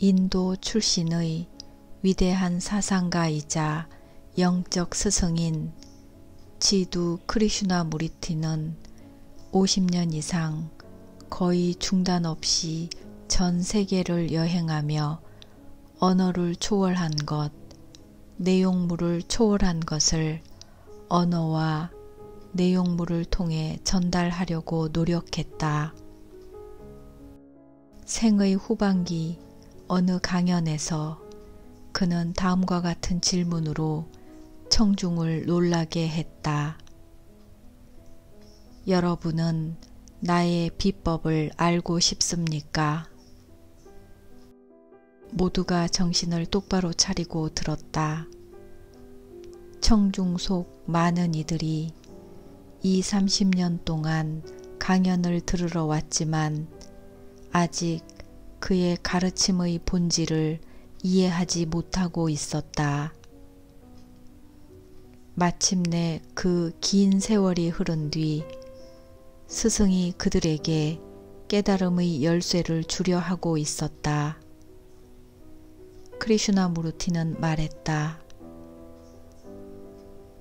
인도 출신의 위대한 사상가이자 영적 스승인 지두 크리슈나무르티는 50년 이상 거의 중단 없이 전 세계를 여행하며 언어를 초월한 것, 내용물을 초월한 것을 언어와 내용물을 통해 전달하려고 노력했다. 생의 후반기 어느 강연에서 그는 다음과 같은 질문으로 청중을 놀라게 했다. 여러분은 나의 비법을 알고 싶습니까? 모두가 정신을 똑바로 차리고 들었다. 청중 속 많은 이들이 30년 동안 강연을 들으러 왔지만 아직 그의 가르침의 본질을 이해하지 못하고 있었다. 마침내 그 긴 세월이 흐른 뒤 스승이 그들에게 깨달음의 열쇠를 주려 하고 있었다. 크리슈나무르티는 말했다.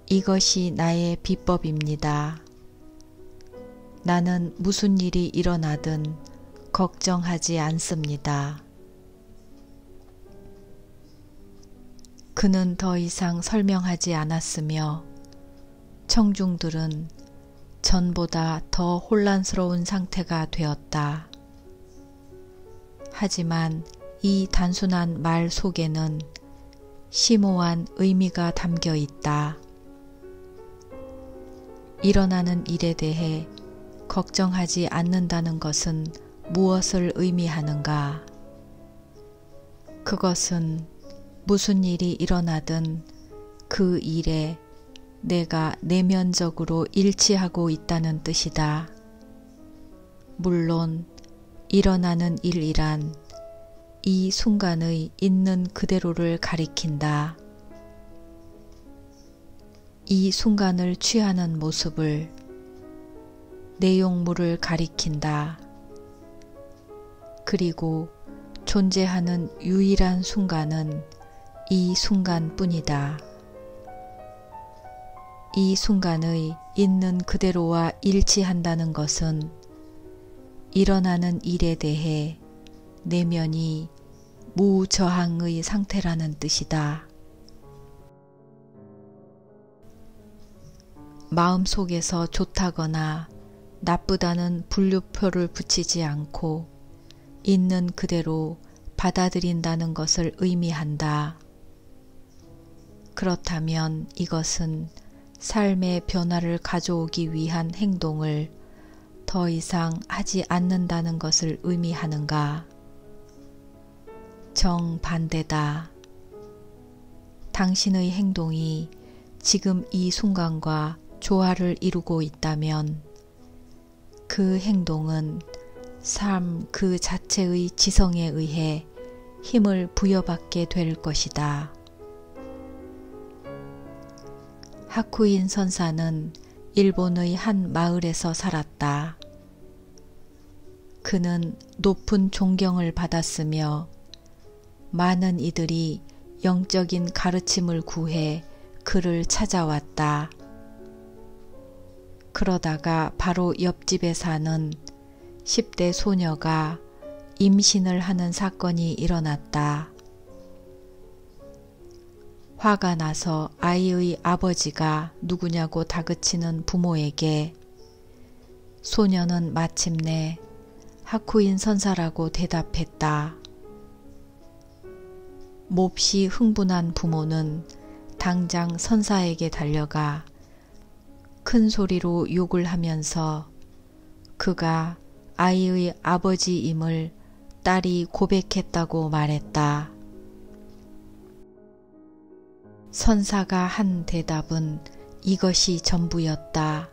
이것이 나의 비법입니다. 나는 무슨 일이 일어나든 걱정하지 않습니다. 그는 더 이상 설명하지 않았으며 청중들은 전보다 더 혼란스러운 상태가 되었다. 하지만 이 단순한 말 속에는 심오한 의미가 담겨 있다. 일어나는 일에 대해 걱정하지 않는다는 것은 무엇을 의미하는가? 그것은 무슨 일이 일어나든 그 일에 내가 내면적으로 일치하고 있다는 뜻이다. 물론 일어나는 일이란 이 순간의 있는 그대로를 가리킨다. 이 순간을 취하는 모습을, 내용물을 가리킨다. 그리고 존재하는 유일한 순간은 이 순간뿐이다. 이 순간의 있는 그대로와 일치한다는 것은 일어나는 일에 대해 내면이 무저항의 상태라는 뜻이다. 마음속에서 좋다거나 나쁘다는 분류표를 붙이지 않고 있는 그대로 받아들인다는 것을 의미한다. 그렇다면 이것은 삶의 변화를 가져오기 위한 행동을 더 이상 하지 않는다는 것을 의미하는가? 정반대다. 당신의 행동이 지금 이 순간과 조화를 이루고 있다면 그 행동은 삶 그 자체의 지성에 의해 힘을 부여받게 될 것이다. 하쿠인 선사는 일본의 한 마을에서 살았다. 그는 높은 존경을 받았으며 많은 이들이 영적인 가르침을 구해 그를 찾아왔다. 그러다가 바로 옆집에 사는 10대 소녀가 임신을 하는 사건이 일어났다. 화가 나서 아이의 아버지가 누구냐고 다그치는 부모에게 소녀는 마침내 하쿠인 선사라고 대답했다. 몹시 흥분한 부모는 당장 선사에게 달려가 큰 소리로 욕을 하면서 그가 아이의 아버지임을 딸이 고백했다고 말했다. 선사가 한 대답은 이것이 전부였다.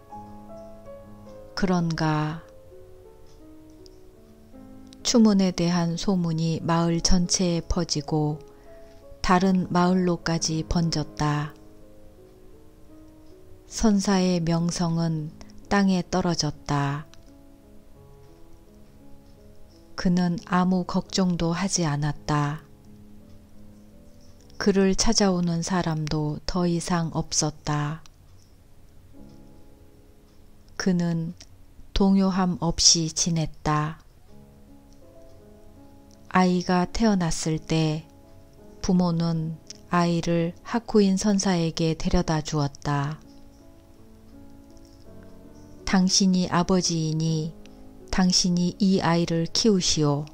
그런가? 추문에 대한 소문이 마을 전체에 퍼지고 다른 마을로까지 번졌다. 선사의 명성은 땅에 떨어졌다. 그는 아무 걱정도 하지 않았다. 그를 찾아오는 사람도 더 이상 없었다. 그는 동요함 없이 지냈다. 아이가 태어났을 때 부모는 아이를 하쿠인 선사에게 데려다 주었다. 당신이 아버지이니 당신이 이 아이를 키우시오.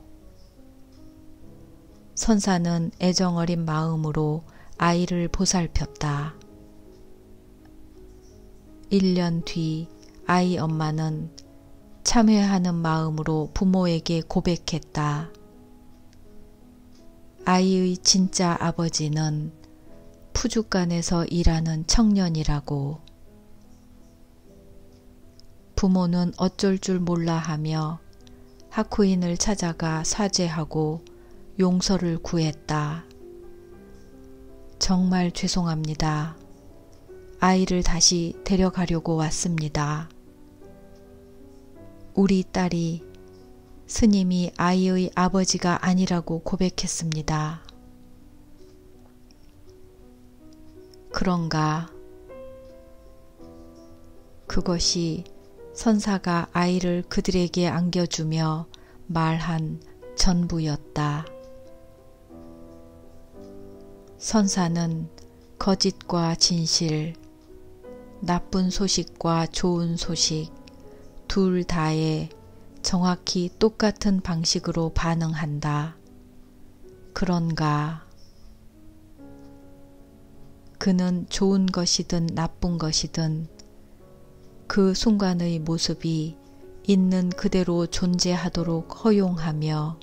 선사는 애정어린 마음으로 아이를 보살폈다. 1년 뒤 아이 엄마는 참회하는 마음으로 부모에게 고백했다. 아이의 진짜 아버지는 푸주간에서 일하는 청년이라고. 부모는 어쩔 줄 몰라 하며 하쿠인을 찾아가 사죄하고 용서를 구했다. 정말 죄송합니다. 아이를 다시 데려가려고 왔습니다. 우리 딸이 스님이 아이의 아버지가 아니라고 고백했습니다. 그런가? 그것이 선사가 아이를 그들에게 안겨주며 말한 전부였다. 선사는 거짓과 진실, 나쁜 소식과 좋은 소식 둘 다에 정확히 똑같은 방식으로 반응한다. 그런가? 그는 좋은 것이든 나쁜 것이든 그 순간의 모습이 있는 그대로 존재하도록 허용하며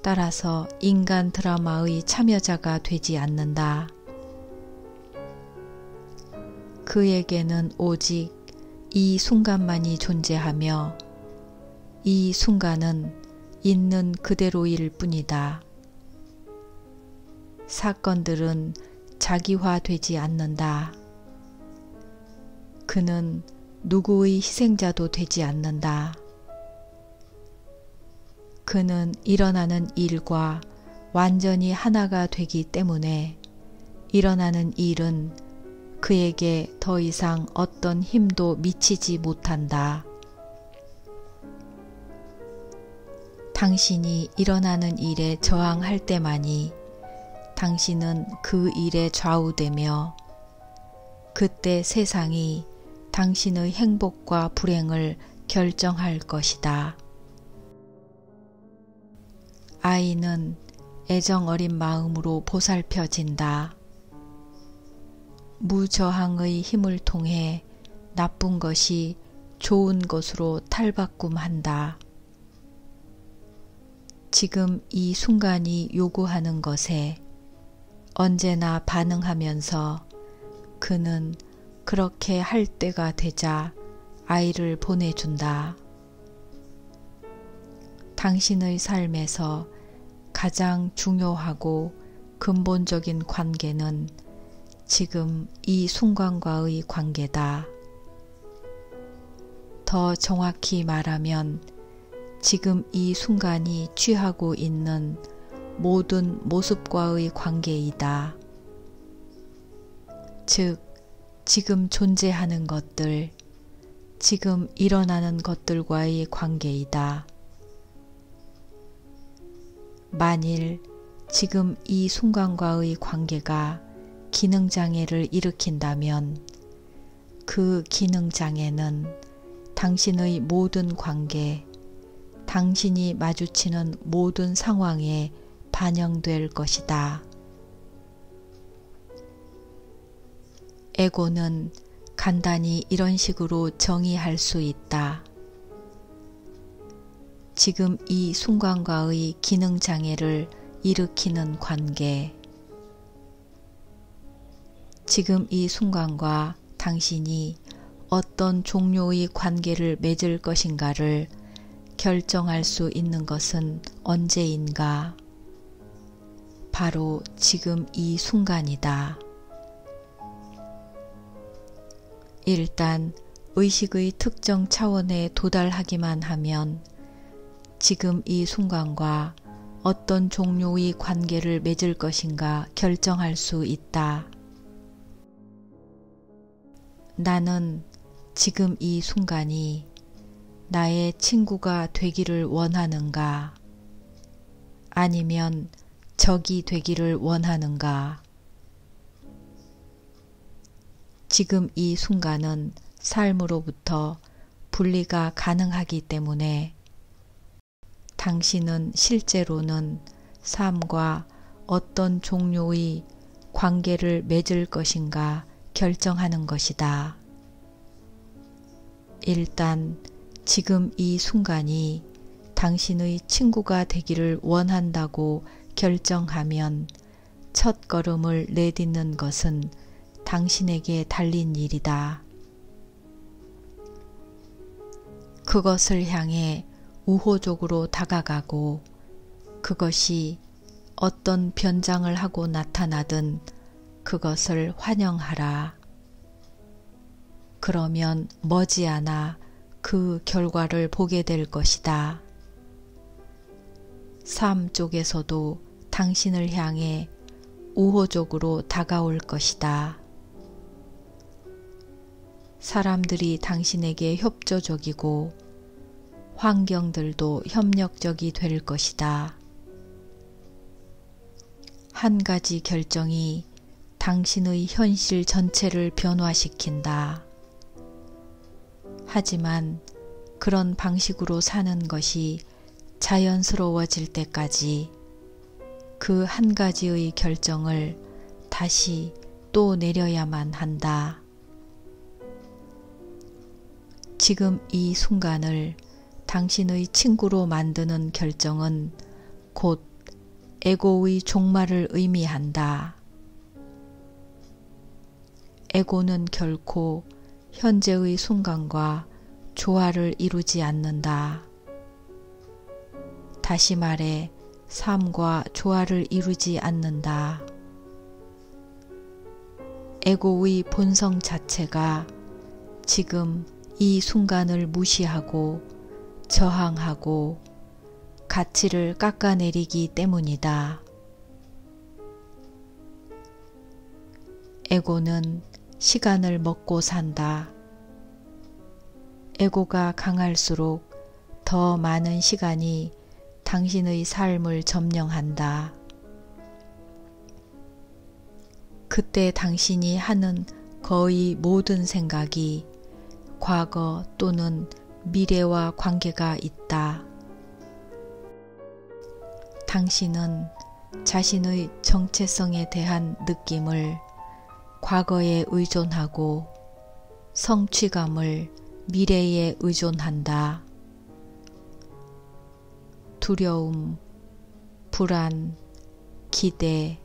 따라서 인간 드라마의 참여자가 되지 않는다. 그에게는 오직 이 순간만이 존재하며 이 순간은 있는 그대로일 뿐이다. 사건들은 자기화되지 않는다. 그는 누구의 희생자도 되지 않는다. 그는 일어나는 일과 완전히 하나가 되기 때문에 일어나는 일은 그에게 더 이상 어떤 힘도 미치지 못한다. 당신이 일어나는 일에 저항할 때만이 당신은 그 일에 좌우되며 그때 세상이 당신의 행복과 불행을 결정할 것이다. 아이는 애정 어린 마음으로 보살펴진다. 무저항의 힘을 통해 나쁜 것이 좋은 것으로 탈바꿈한다. 지금 이 순간이 요구하는 것에 언제나 반응하면서 그는 그렇게 할 때가 되자 아이를 보내준다. 당신의 삶에서 가장 중요하고 근본적인 관계는 지금 이 순간과의 관계다. 더 정확히 말하면 지금 이 순간이 취하고 있는 모든 모습과의 관계이다. 즉, 지금 존재하는 것들, 지금 일어나는 것들과의 관계이다. 만일 지금 이 순간과의 관계가 기능장애를 일으킨다면 그 기능장애는 당신의 모든 관계, 당신이 마주치는 모든 상황에 반영될 것이다. 에고는 간단히 이런 식으로 정의할 수 있다. 지금 이 순간과의 기능장애를 일으키는 관계, 지금 이 순간과 당신이 어떤 종류의 관계를 맺을 것인가를 결정할 수 있는 것은 언제인가? 바로 지금 이 순간이다. 일단 의식의 특정 차원에 도달하기만 하면 지금 이 순간과 어떤 종류의 관계를 맺을 것인가 결정할 수 있다. 나는 지금 이 순간이 나의 친구가 되기를 원하는가? 아니면 적이 되기를 원하는가? 지금 이 순간은 삶으로부터 분리가 가능하기 때문에 당신은 실제로는 삶과 어떤 종류의 관계를 맺을 것인가 결정하는 것이다. 일단 지금 이 순간이 당신의 친구가 되기를 원한다고 결정하면 첫 걸음을 내딛는 것은 당신에게 달린 일이다. 그것을 향해 우호적으로 다가가고 그것이 어떤 변장을 하고 나타나든 그것을 환영하라. 그러면 머지않아 그 결과를 보게 될 것이다. 삶 쪽에서도 당신을 향해 우호적으로 다가올 것이다. 사람들이 당신에게 협조적이고 환경들도 협력적이 될 것이다. 한 가지 결정이 당신의 현실 전체를 변화시킨다. 하지만 그런 방식으로 사는 것이 자연스러워질 때까지 그 한 가지의 결정을 다시 또 내려야만 한다. 지금 이 순간을 당신의 친구로 만드는 결정은 곧 에고의 종말을 의미한다. 에고는 결코 현재의 순간과 조화를 이루지 않는다. 다시 말해 삶과 조화를 이루지 않는다. 에고의 본성 자체가 지금 이 순간을 무시하고 저항하고 가치를 깎아내리기 때문이다. 에고는 시간을 먹고 산다. 에고가 강할수록 더 많은 시간이 당신의 삶을 점령한다. 그때 당신이 하는 거의 모든 생각이 과거 또는 미래와 관계가 있다. 당신은 자신의 정체성에 대한 느낌을 과거에 의존하고 성취감을 미래에 의존한다. 두려움, 불안, 기대,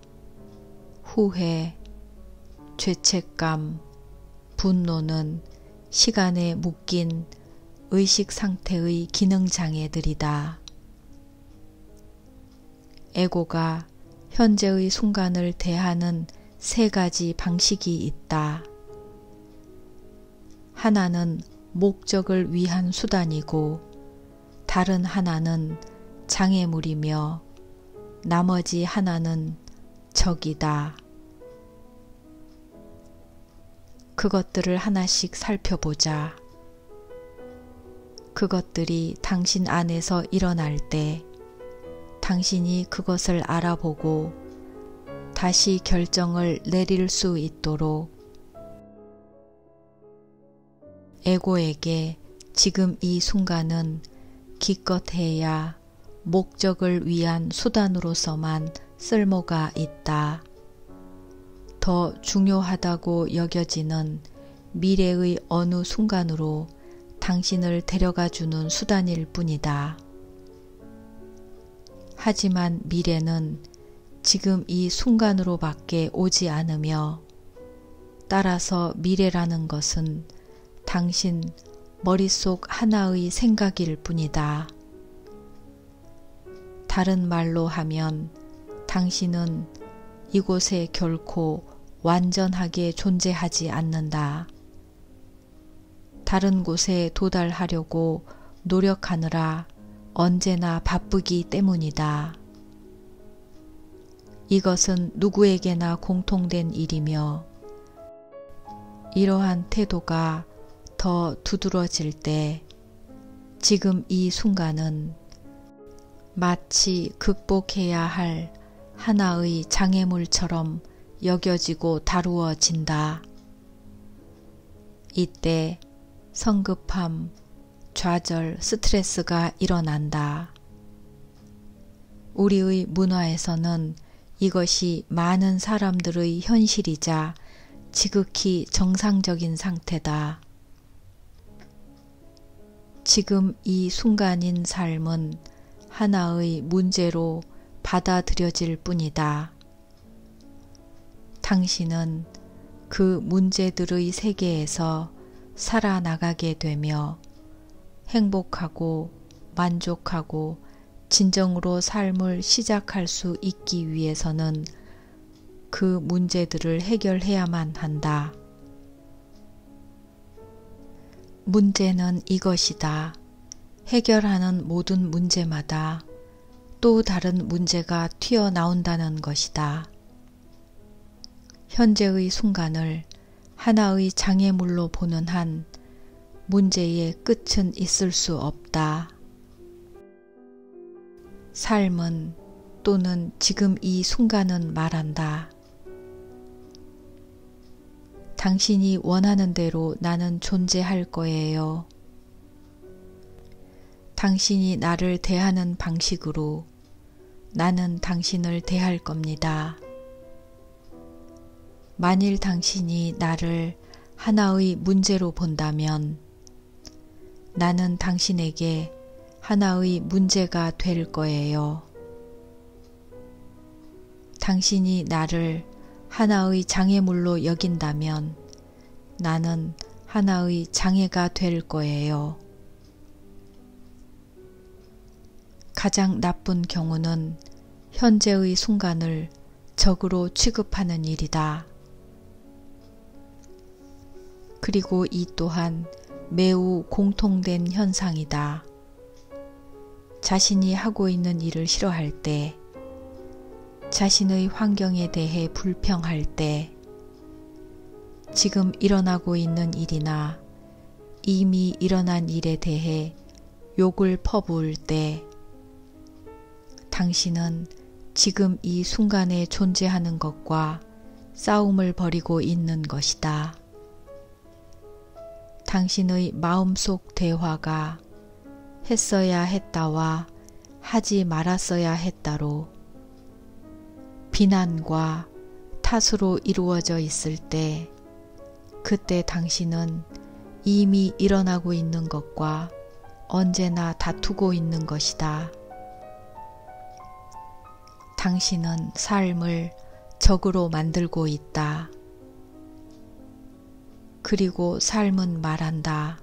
후회, 죄책감, 분노는 시간에 묶인 의식 상태의 기능 장애들이다. 에고가 현재의 순간을 대하는 세 가지 방식이 있다. 하나는 목적을 위한 수단이고 다른 하나는 장애물이며 나머지 하나는 적이다. 그것들을 하나씩 살펴보자. 그것들이 당신 안에서 일어날 때 당신이 그것을 알아보고 다시 결정을 내릴 수 있도록 에고에게 지금 이 순간은 기껏해야 목적을 위한 수단으로서만 쓸모가 있다. 더 중요하다고 여겨지는 미래의 어느 순간으로 당신을 데려가 주는 수단일 뿐이다. 하지만 미래는 지금 이 순간으로밖에 오지 않으며 따라서 미래라는 것은 당신 머릿속 하나의 생각일 뿐이다. 다른 말로 하면 당신은 이곳에 결코 완전하게 존재하지 않는다. 다른 곳에 도달하려고 노력하느라 언제나 바쁘기 때문이다. 이것은 누구에게나 공통된 일이며 이러한 태도가 더 두드러질 때 지금 이 순간은 마치 극복해야 할 하나의 장애물처럼 여겨지고 다루어진다. 이때 성급함, 좌절, 스트레스가 일어난다. 우리의 문화에서는 이것이 많은 사람들의 현실이자 지극히 정상적인 상태다. 지금 이 순간인 삶은 하나의 문제로 받아들여질 뿐이다. 당신은 그 문제들의 세계에서 살아나가게 되며 행복하고 만족하고 진정으로 삶을 시작할 수 있기 위해서는 그 문제들을 해결해야만 한다. 문제는 이것이다. 해결하는 모든 문제마다 또 다른 문제가 튀어나온다는 것이다. 현재의 순간을 하나의 장애물로 보는 한 문제의 끝은 있을 수 없다. 삶은 또는 지금 이 순간은 말한다. 당신이 원하는 대로 나는 존재할 거예요. 당신이 나를 대하는 방식으로 나는 당신을 대할 겁니다. 만일 당신이 나를 하나의 문제로 본다면 나는 당신에게 하나의 문제가 될 거예요. 당신이 나를 하나의 장애물로 여긴다면 나는 하나의 장애가 될 거예요. 가장 나쁜 경우는 현재의 순간을 적으로 취급하는 일이다. 그리고 이 또한 매우 공통된 현상이다. 자신이 하고 있는 일을 싫어할 때, 자신의 환경에 대해 불평할 때, 지금 일어나고 있는 일이나 이미 일어난 일에 대해 욕을 퍼부을 때, 당신은 지금 이 순간에 존재하는 것과 싸움을 벌이고 있는 것이다. 당신의 마음속 대화가 했어야 했다와 하지 말았어야 했다로 비난과 탓으로 이루어져 있을 때 그때 당신은 이미 일어나고 있는 것과 언제나 다투고 있는 것이다. 당신은 삶을 적으로 만들고 있다. 그리고 삶은 말한다.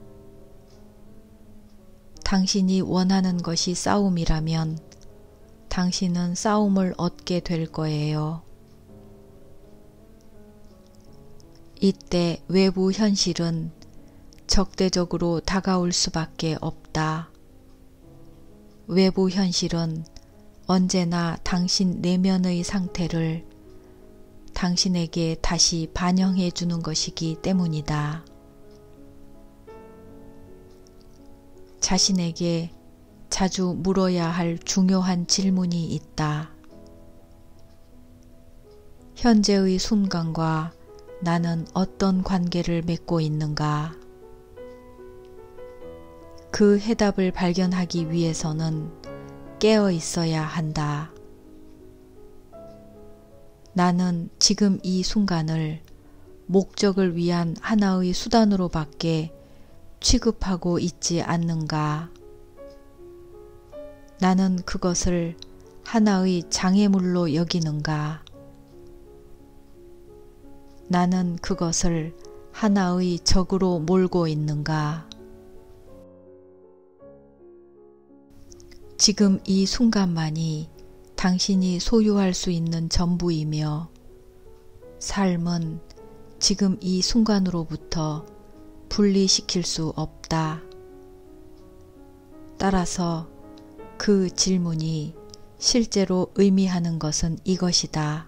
당신이 원하는 것이 싸움이라면 당신은 싸움을 얻게 될 거예요. 이때 외부 현실은 적대적으로 다가올 수밖에 없다. 외부 현실은 언제나 당신 내면의 상태를 당신에게 다시 반영해 주는 것이기 때문이다. 자신에게 자주 물어야 할 중요한 질문이 있다. 현재의 순간과 나는 어떤 관계를 맺고 있는가? 그 해답을 발견하기 위해서는 깨어 있어야 한다. 나는 지금 이 순간을 목적을 위한 하나의 수단으로밖에 취급하고 있지 않는가? 나는 그것을 하나의 장애물로 여기는가? 나는 그것을 하나의 적으로 몰고 있는가? 지금 이 순간만이 당신이 소유할 수 있는 전부이며 삶은 지금 이 순간으로부터 분리시킬 수 없다. 따라서 그 질문이 실제로 의미하는 것은 이것이다.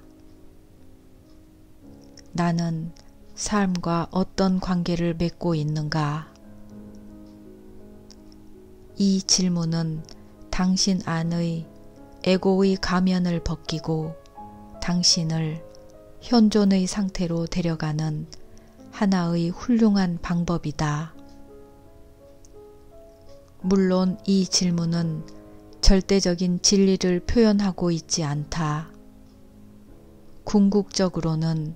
나는 삶과 어떤 관계를 맺고 있는가? 이 질문은 당신 안의 에고의 가면을 벗기고 당신을 현존의 상태로 데려가는 하나의 훌륭한 방법이다. 물론 이 질문은 절대적인 진리를 표현하고 있지 않다. 궁극적으로는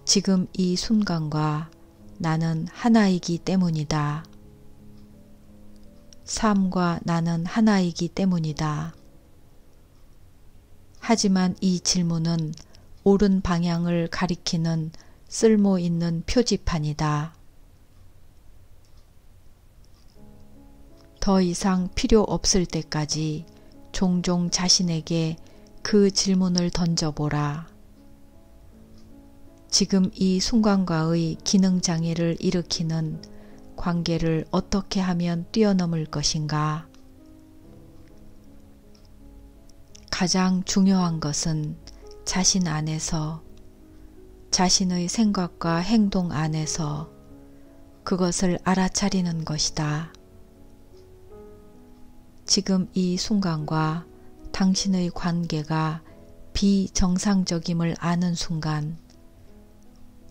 지금 이 순간과 나는 하나이기 때문이다. 삶과 나는 하나이기 때문이다. 하지만 이 질문은 옳은 방향을 가리키는 쓸모 있는 표지판이다. 더 이상 필요 없을 때까지 종종 자신에게 그 질문을 던져보라. 지금 이 순간과의 기능장애를 일으키는 관계를 어떻게 하면 뛰어넘을 것인가? 가장 중요한 것은 자신 안에서, 자신의 생각과 행동 안에서 그것을 알아차리는 것이다. 지금 이 순간과 당신의 관계가 비정상적임을 아는 순간,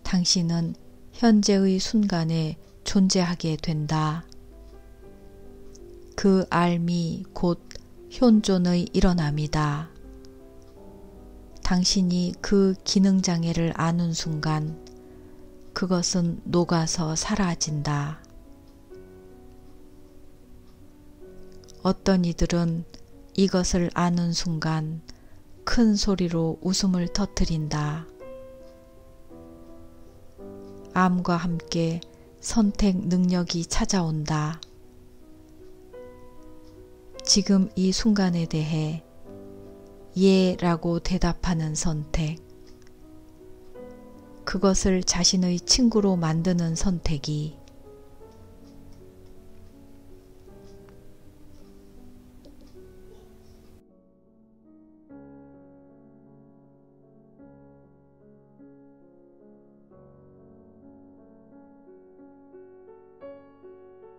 당신은 현재의 순간에 존재하게 된다. 그 알미 곧 현존의 일어남이다. 당신이 그 기능장애를 아는 순간 그것은 녹아서 사라진다. 어떤 이들은 이것을 아는 순간 큰 소리로 웃음을 터뜨린다. 암과 함께 선택 능력이 찾아온다. 지금 이 순간에 대해 예라고 대답하는 선택, 그것을 자신의 친구로 만드는 선택이